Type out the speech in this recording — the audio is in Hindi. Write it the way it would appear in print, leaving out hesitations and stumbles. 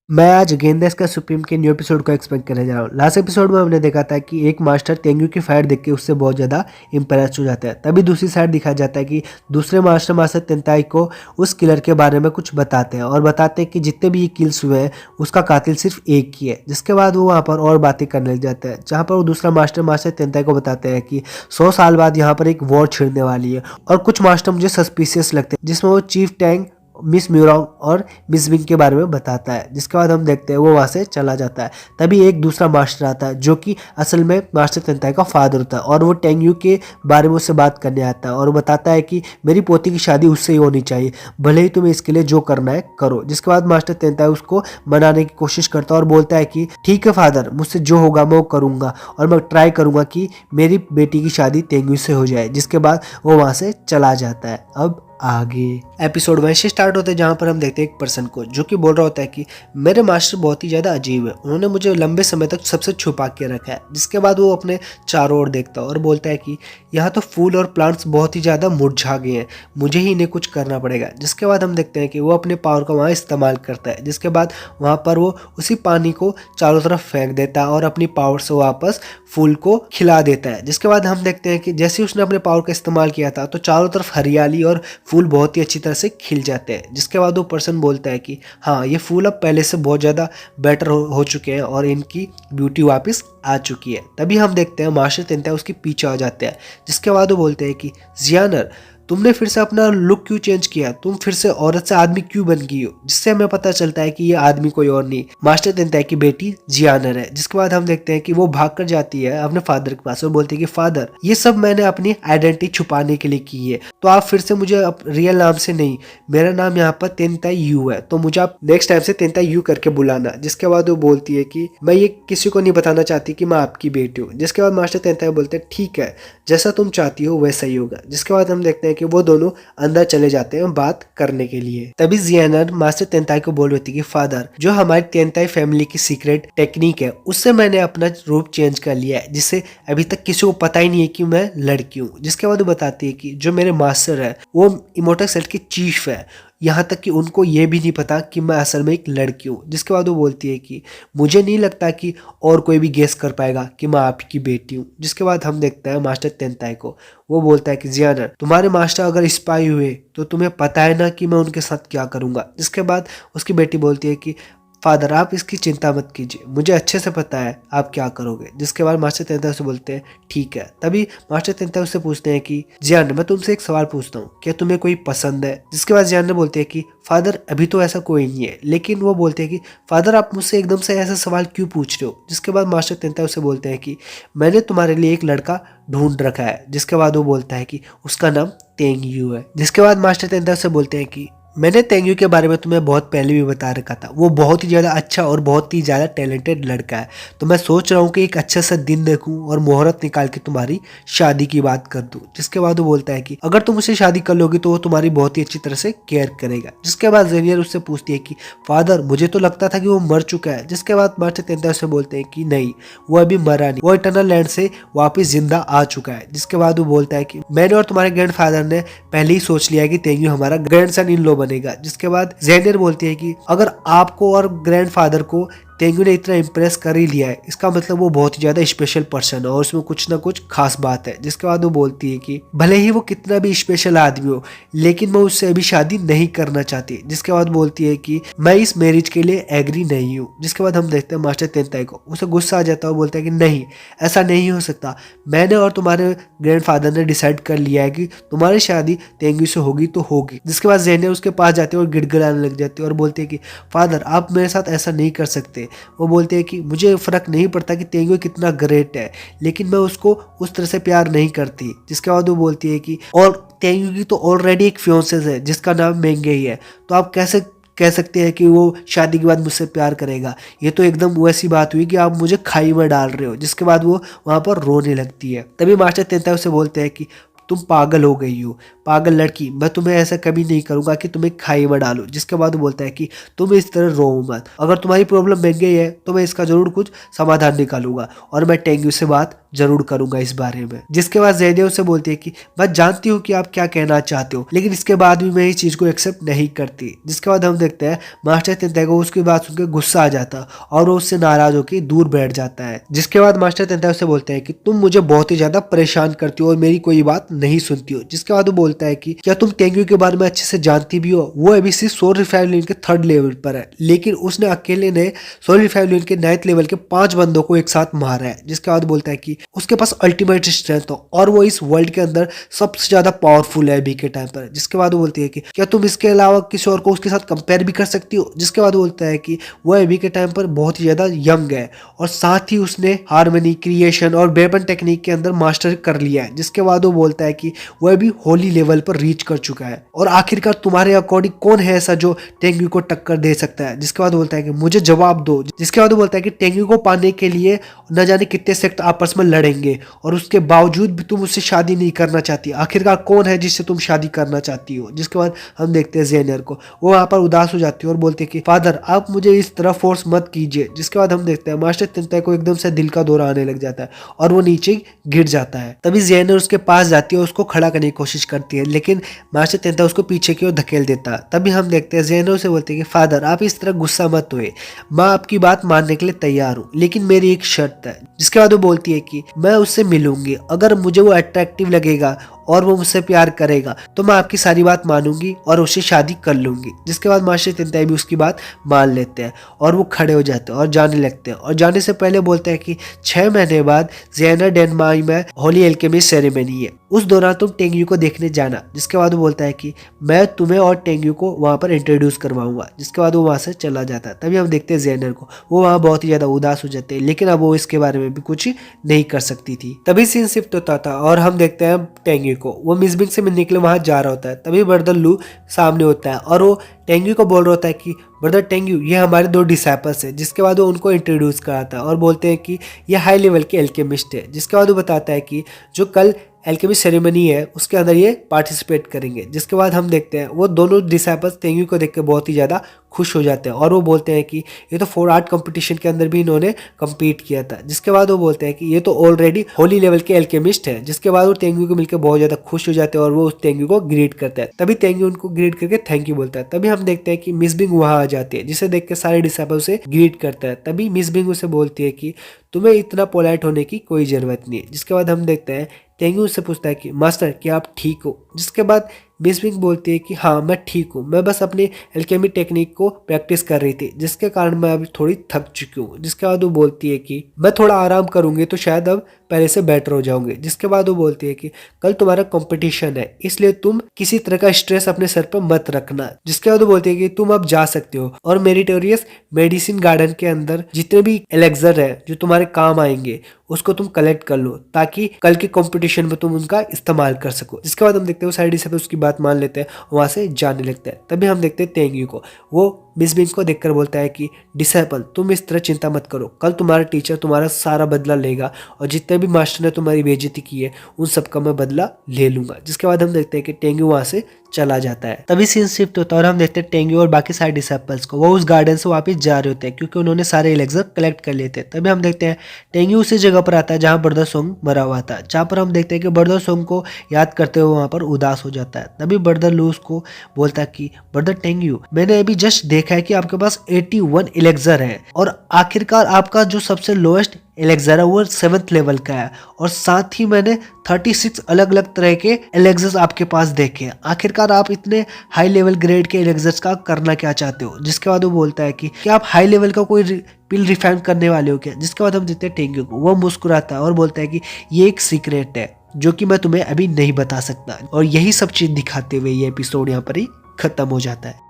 मैं आज गेंदेस का सुप्रीम के न्यू एपिसोड को एक्सपेक्ट करने जा रहा हूँ। लास्ट एपिसोड में हमने देखा था कि एक मास्टर तेंगू की फाइट देख के उससे बहुत ज़्यादा इम्प्रेस हो जाता है। तभी दूसरी साइड दिखाया जाता है कि दूसरे मास्टर तेंताई को उस किलर के बारे में कुछ बताते हैं और बताते हैं कि जितने भी ये किल्स हुए हैं उसका कातिल सिर्फ एक ही है। जिसके बाद वो वहाँ पर और बातें करने लग जाते हैं, जहाँ पर वो दूसरा मास्टर तेंताई को बताते हैं कि 100 साल बाद यहाँ पर एक वॉर छिड़ने वाली है और कुछ मास्टर मुझे सस्पिशियस लगते हैं, जिसमें वो चीफ टैंग, मिस म्यूरोंग और मिस विंग के बारे में बताता है। जिसके बाद हम देखते हैं वो वहाँ से चला जाता है। तभी एक दूसरा मास्टर आता है जो कि असल में मास्टर तेंताई का फादर होता है और वो टेंग्यू के बारे में उससे बात करने आता है और बताता है कि मेरी पोती की शादी उससे ही होनी चाहिए, भले ही तुम्हें इसके लिए जो करना है करो। जिसके बाद मास्टर तेंताई उसको मनाने की कोशिश करता है और बोलता है कि ठीक है फादर, मुझसे जो होगा मैं वो करूँगा और मैं ट्राई करूँगा कि मेरी बेटी की शादी तेंग्यू से हो जाए। जिसके बाद वो वहाँ से चला जाता है। अब आगे एपिसोड वैसे स्टार्ट होते हैं जहाँ पर हम देखते हैं एक पर्सन को जो कि बोल रहा होता है कि मेरे मास्टर बहुत ही ज़्यादा अजीब है, उन्होंने मुझे लंबे समय तक सबसे छुपा के रखा है। जिसके बाद वो अपने चारों ओर देखता है और बोलता है कि यहाँ तो फूल और प्लांट्स बहुत ही ज़्यादा मुरझा गए हैं, मुझे ही इन्हें कुछ करना पड़ेगा। जिसके बाद हम देखते हैं कि वो अपने पावर का वहाँ इस्तेमाल करता है। जिसके बाद वहाँ पर वो उसी पानी को चारों तरफ फेंक देता है और अपनी पावर से वापस फूल को खिला देता है। जिसके बाद हम देखते हैं कि जैसे ही उसने अपने पावर का इस्तेमाल किया था तो चारों तरफ हरियाली और फूल बहुत ही अच्छी तरह से खिल जाते हैं। जिसके बाद वो पर्सन बोलता है कि हाँ, ये फूल अब पहले से बहुत ज़्यादा बेटर हो चुके हैं और इनकी ब्यूटी वापस आ चुकी है। तभी हम देखते हैं मास्टर तेंताई उसके पीछे आ जाते हैं। जिसके बाद वो बोलते हैं कि जियानर, तुमने फिर से अपना लुक क्यों चेंज किया, तुम फिर से औरत से आदमी क्यों बन गई हो। जिससे हमें पता चलता है कि ये आदमी कोई और नहीं, मास्टर तेंताई की बेटी जियानर है। जिसके बाद हम देखते हैं कि वो भाग कर जाती है अपने फादर के पास और बोलती है कि फादर, ये सब मैंने अपनी आइडेंटिटी छुपाने के लिए की है, तो आप फिर से मुझे रियल नाम से नहीं, मेरा नाम यहाँ पर तेंताई यू है, तो मुझे आप नेक्स्ट टाइम से तेंताई यू करके बुलाना। जिसके बाद वो बोलती है कि मैं ये किसी को नहीं बताना चाहती कि मैं आपकी बेटी हूँ। जिसके बाद मास्टर तेंताई बोलते हैं ठीक है, जैसा तुम चाहती हो वैसा ही होगा। जिसके बाद हम देखते हैं कि वो दोनों अंदर चले जाते हैं बात करने के लिए। तभी जियानर मास्टर तेंताई को बोल रही थी कि फादर, जो हमारी तेंताई फैमिली की सीक्रेट टेक्निक है उससे मैंने अपना रूप चेंज कर लिया है, जिससे अभी तक किसी को पता ही नहीं है कि मैं लड़की हूँ। जिसके बाद वो बताती है कि जो मेरे मास्टर है वो इमोर्टल सेल की चीफ है, यहाँ तक कि उनको ये भी नहीं पता कि मैं असल में एक लड़की हूँ। जिसके बाद वो बोलती है कि मुझे नहीं लगता कि और कोई भी गेस कर पाएगा कि मैं आपकी बेटी हूँ। जिसके बाद हम देखते हैं मास्टर तेंताई को, वो बोलता है कि जियानर, तुम्हारे मास्टर अगर स्पाई हुए तो तुम्हें पता है ना कि मैं उनके साथ क्या करूँगा। जिसके बाद उसकी बेटी बोलती है कि फादर, आप इसकी चिंता मत कीजिए, मुझे अच्छे से पता है आप क्या करोगे। जिसके बाद मास्टर तेंताई से बोलते हैं ठीक है। तभी मास्टर तेंताई उससे पूछते हैं कि जियान, मैं तुमसे एक सवाल पूछता हूँ, क्या तुम्हें कोई पसंद है। जिसके बाद जियान बोलते हैं कि फादर, अभी तो ऐसा कोई नहीं है, लेकिन वो बोलते हैं कि फादर, आप मुझसे एकदम से ऐसा सवाल क्यों पूछ रहे हो। जिसके बाद मास्टर तेंताई उससे बोलते हैं कि मैंने तुम्हारे लिए एक लड़का ढूंढ रखा है। जिसके बाद वो बोलता है कि उसका नाम तेंगयू है। जिसके बाद मास्टर तेंताई उससे बोलते हैं कि मैंने तेंगयू के बारे में तुम्हें बहुत पहले भी बता रखा था, वो बहुत ही ज़्यादा अच्छा और बहुत ही ज़्यादा टैलेंटेड लड़का है, तो मैं सोच रहा हूँ कि एक अच्छा सा दिन देखूँ और मुहूर्त निकाल के तुम्हारी शादी की बात कर दूँ। जिसके बाद वो बोलता है कि अगर तुम उससे शादी कर लोगी तो वो तुम्हारी बहुत ही अच्छी तरह से केयर करेगा। जिसके बाद जेनियर उससे पूछती है कि फादर, मुझे तो लगता था कि वो मर चुका है। जिसके बाद मास्टर तेंताई उससे बोलते हैं कि नहीं, वो अभी मरा नहीं, वो इटर्नल लैंड से वापस जिंदा आ चुका है। जिसके बाद वो बोलता है कि मैंने और तुम्हारे ग्रैंडफादर ने पहले ही सोच लिया है कि तेंगयू हमारा ग्रैंडसन इन लो बनेगा। जिसके बाद जेनियर बोलती है कि अगर आपको और ग्रैंडफादर को तेंगयू ने इतना इम्प्रेस कर ही लिया है, इसका मतलब वो बहुत ही ज्यादा स्पेशल पर्सन है और उसमें कुछ ना कुछ खास बात है। जिसके बाद वो बोलती है कि भले ही वो कितना भी स्पेशल आदमी हो, लेकिन मैं उससे अभी शादी नहीं करना चाहती। जिसके बाद बोलती है कि मैं इस मैरिज के लिए एग्री नहीं हूँ। जिसके बाद हम देखते हैं मास्टर तेंताई को, उसे गुस्सा आ जाता है और बोलता है कि नहीं, ऐसा नहीं हो सकता, मैंने और तुम्हारे ग्रैंडफादर ने डिसाइड कर लिया है कि तुम्हारी शादी तेंगयू से होगी तो होगी। जिसके बाद जेनियर उसके पास जाते हैं और गिड़गिड़ाने लग जाते हैं और बोलते हैं कि फादर, आप मेरे साथ ऐसा नहीं कर सकते। वो बोलते हैं कि मुझे फ़र्क नहीं पड़ता कि तेंगयू कितना ग्रेट है, लेकिन मैं उसको उस तरह से प्यार नहीं करती। जिसके बाद वो बोलती है कि और तेंगयू की तो ऑलरेडी एक फियांसेस है जिसका नाम मेंगे ही है, तो आप कैसे कह सकते हैं कि वो शादी के बाद मुझसे प्यार करेगा। ये तो एकदम वैसी बात हुई कि आप मुझे खाई में डाल रहे हो। जिसके बाद वो वहाँ पर रोने लगती है। तभी मास्टर तेंताई उसे बोलते हैं कि तुम पागल हो गई हो, पागल लड़की, मैं तुम्हें ऐसा कभी नहीं करूंगा कि तुम्हें खाई में डालूं। जिसके बाद वो बोलता है कि तुम इस तरह रो मत, अगर तुम्हारी प्रॉब्लम बन गई है तो मैं इसका जरूर कुछ समाधान निकालूंगा और मैं टेंगू से बात जरूर करूंगा इस बारे में। जिसके बाद ज़ेनिया उसे बोलती है कि मैं जानती हूँ कि आप क्या कहना चाहते हो, लेकिन इसके बाद भी मैं इस चीज को एक्सेप्ट नहीं करती। जिसके बाद हम देखते हैं मास्टर तेंताई को उसकी बात सुनकर गुस्सा आ जाता है और वो उससे नाराज होकर दूर बैठ जाता है। जिसके बाद मास्टर तेंताई उसे बोलते हैं कि तुम मुझे बहुत ही ज्यादा परेशान करती हो और मेरी कोई बात नहीं सुनती हो। जिसके बाद वो बोलता है कि क्या तुम टेंगू के बारे में अच्छे से जानती भी हो, वो अभी सिर्फ सोल रिफाइनरी के 3rd लेवल पर है, लेकिन उसने अकेले ने सोल रिफाइनरी के 9th लेवल के 5 बंदों को एक साथ मारा है। जिसके बाद बोलता है कि उसके पास अल्टीमेट स्ट्रेंथ हो और वो इस वर्ल्ड के अंदर सबसे ज्यादा पावरफुल है अभी के टाइम पर। जिसके बाद वो बोलती है कि क्या तुम इसके अलावा किसी और को उसके साथ कंपेयर भी कर सकती हो। जिसके बाद वो बोलता है कि वो अभी के टाइम पर बहुत ही ज्यादा यंग है और साथ ही उसने हार्मनी, क्रिएशन और वेपन टेक्निक के अंदर मास्टर कर लिया है। जिसके बाद वो बोलता है कि वो अभी होली लेवल पर रीच कर चुका है और आखिरकार तुम्हारे अकॉर्डिंग कौन है ऐसा जो टेंगू को टक्कर दे सकता है। जिसके बाद बोलता है कि मुझे जवाब दो। जिसके बाद वो बोलता है कि टेंगू को पाने के लिए न जाने कितने सेक्ट आपस में लड़ेंगे और उसके बावजूद भी तुम उससे शादी नहीं करना चाहती, आखिरकार कौन है जिससे तुम शादी करना चाहती हो। जिसके बाद हम देखते हैं ज़ेनियर को, वो वहां पर उदास हो जाती है और बोलते हैं कि फादर आप मुझे इस तरह फोर्स मत कीजिए। जिसके बाद हम देखते हैं मास्टर तेंताई को एकदम से दिल का दौरा आने लग जाता है और वो नीचे गिर जाता है। तभी ज़ेनियर उसके पास जाती है और उसको खड़ा करने की कोशिश करती है, लेकिन मास्टर तेंताई उसको पीछे की ओर धकेल देता है। तभी हम देखते हैं ज़ेनियर से बोलते हैं कि फादर आप इस तरह गुस्सा मत होए, मैं आपकी बात मानने के लिए तैयार हूँ, लेकिन मेरी एक शर्त है। जिसके बाद वो बोलती है कि मैं उससे मिलूंगी, अगर मुझे वो अट्रैक्टिव लगेगा और वो मुझसे प्यार करेगा तो मैं आपकी सारी बात मानूंगी और उससे शादी कर लूंगी। जिसके बाद मास्टर तेंताई भी उसकी बात मान लेते हैं और वो खड़े हो जाते हैं और जाने लगते हैं और जाने से पहले बोलते हैं कि 6 महीने बाद ज़ेनिया डेनमार्क में होली अल्केमिस्ट सेरेमनी है, उस दौरान तुम टेंगू को देखने जाना। जिसके बाद वो बोलता है कि मैं तुम्हें और टेंगू को वहां पर इंट्रोड्यूस करवाऊंगा। जिसके बाद वो वहां से चला जाता है। तभी हम देखते हैं ज़ेनिया को, वो वहां बहुत ही ज्यादा उदास हो जाते हैं, लेकिन अब वो इसके बारे में भी कुछ नहीं कर सकती थी। तभी सीन शिफ्ट होता था और हम देखते हैं टेंगू को, वो मिस बिंग से मिलने के लिए वहां जा रहा होता है। तभी ब्रदर लू सामने होता है और वो टेंगू को बोल रहा होता है कि ब्रदर टेंगू ये हमारे 2 डिसाइपल्स हैं। जिसके बाद वो उनको इंट्रोड्यूस कराता है और बोलते हैं कि ये हाई लेवल के एल्केमिस्ट है। जिसके बाद वो बताता है कि जो कल एल्केमिस्ट सेरेमनी है उसके अंदर ये पार्टिसिपेट करेंगे। जिसके बाद हम देखते हैं वो दोनों डिसाइपल्स टेंगू को देख के बहुत ही ज़्यादा खुश हो जाते हैं और वो बोलते हैं कि ये तो 4 आर्ट कंपटीशन के अंदर भी इन्होंने कम्पीट किया था। जिसके बाद वो बोलते हैं कि ये तो ऑलरेडी होली लेवल के एल्केमिस्ट है। जिसके बाद वो टेंगू को मिलकर बहुत ज़्यादा खुश हो जाते हैं और वो उस टेंगू को ग्रीट करता है। तभी टेंगू उनको ग्रीट करके थैंक यू बोलता है। तभी हम देखते हैं कि मिस बिंग वहां आ जाती है, जिसे देख के सारे डिसाइपल उसे ग्रीट करता है। तभी मिस बिंग उसे बोलती है कि तुम्हें इतना पोलाइट होने की कोई जरूरत नहीं है। जिसके बाद हम देखते हैं टेंगू उससे पूछता है कि मास्टर क्या आप ठीक हो। जिसके बाद मिस बिंग बोलती है कि हाँ मैं ठीक हूँ, मैं बस अपनी एल्केमी टेक्निक को प्रैक्टिस कर रही थी जिसके कारण मैं अभी थोड़ी थक चुकी हूँ। जिसके बाद वो बोलती है कि मैं थोड़ा आराम करूंगी तो शायद अब पहले से बेटर हो जाऊंगी। जिसके बाद वो बोलती है कि कल तुम्हारा कंपटीशन है, इसलिए तुम किसी तरह का स्ट्रेस अपने सर पर मत रखना। जिसके बाद वो बोलती है कि तुम अब जा सकते हो और मेरिटोरियस मेडिसिन गार्डन के अंदर जितने भी एलेक्सर है जो तुम्हारे काम आएंगे उसको तुम कलेक्ट कर लो ताकि कल के कंपटीशन में तुम उनका इस्तेमाल कर सको। जिसके बाद हम देखते हैं वो सारे डिसाइपल उसकी बात मान लेते हैं, वहां से जाने लगते हैं। तभी हम देखते हैं टेंगू को, वो मिस बिंग को देखकर बोलता है कि डिसाइपल तुम इस तरह चिंता मत करो, कल तुम्हारा टीचर तुम्हारा सारा बदला लेगा और जितने भी मास्टर ने तुम्हारी बेइज्जती की है उन सबका मैं बदला ले लूंगा। जिसके बाद हम देखते हैं कि टेंगू वहां से चला जाता है। तभी सीन शिफ्ट होता है और हम देखते हैं टेंगू और बाकी सारे डिसाइपल्स को, वो उस गार्डन से वापस जा रहे होते हैं क्योंकि उन्होंने सारे एलेक्सर कलेक्ट कर लिए थे। तभी हम देखते हैं टेंगू उसी जगह पर आता है जहाँ ब्रदर सोंग मरा हुआ था, जहाँ पर हम देखते हैं कि ब्रदर सोंग को याद करते हुए वहां पर उदास हो जाता है। तभी ब्रदर लूस को बोलता है कि ब्रदर टेंगू मैंने अभी जस्ट देखा है कि आपके पास 81 एलेक्सर है और आखिरकार आपका जो सबसे लोएस्ट एलेक्सर है वो 7th लेवल का है और साथ ही मैंने 36 अलग अलग तरह के एलेक्सर्स आपके पास देखे हैं। आखिरकार आप इतने हाई लेवल ग्रेड के एलेक्सर्स का करना क्या चाहते हो। जिसके बाद वो बोलता है कि क्या आप हाई लेवल का कोई पिल रिफाइन करने वाले हो क्या। जिसके बाद हम देखते हैं टेंगू को, वो मुस्कुराता है और बोलता है कि ये एक सीक्रेट है जो कि मैं तुम्हें अभी नहीं बता सकता। और यही सब चीज दिखाते हुए ये एपिसोड यहाँ पर ही खत्म हो जाता है।